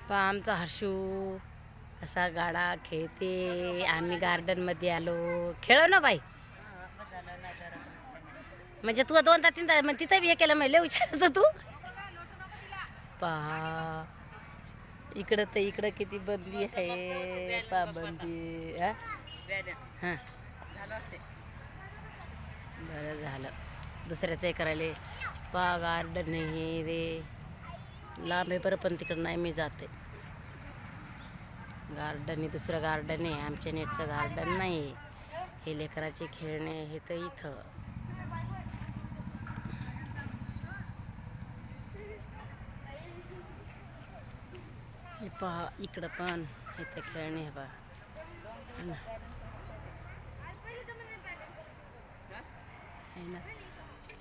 पहा आमचा हर्षू असा गाडा खेळते. आम्ही गार्डन मध्ये आलो. खेळव ना बाई. म्हणजे तू 2-3 तास मग तिथं बी हे केलं म्हणजे विचारायचं तू. पहा इकडं तर इकडं किती बंदी आहे. पहा बंदी. हां बरं झालं. दुसऱ्याचं हे करायला पहा गार्डन हे रे लांब आहे बरं, पण तिकडं नाही मी जाते. गार्डन आहे, दुसरं गार्डन आहे. आमच्या नेटचं गार्डन नाही. हे लेकराचे खेळणे हे तर इथं. हे पहा इकडं पण इथं खेळणे हे पहा.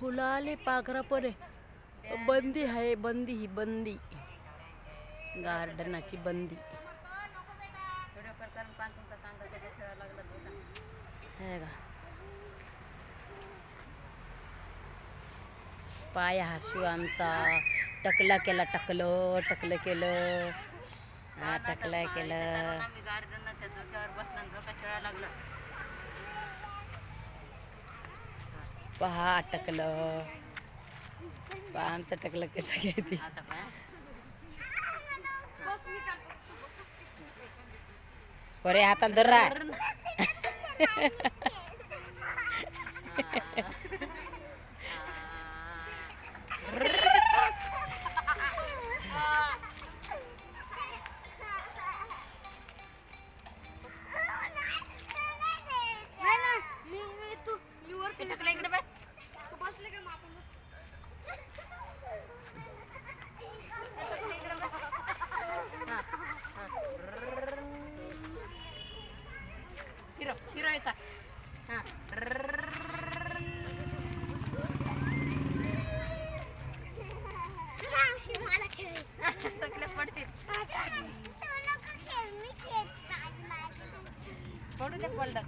फुलाले पाखरं पण आहे. बंदी आहे. बंदी ही बंदी गार्डनाची बंदी. हे का पाय हर्षू आमचा टकला केला. टकलं केलं. हा टकला केलं. पहा टकलं. पहा आमचं टकलं कसं घेते. अरे हातात धर रा. फिरवायचा. हां पडशील. पडू दे पलडक.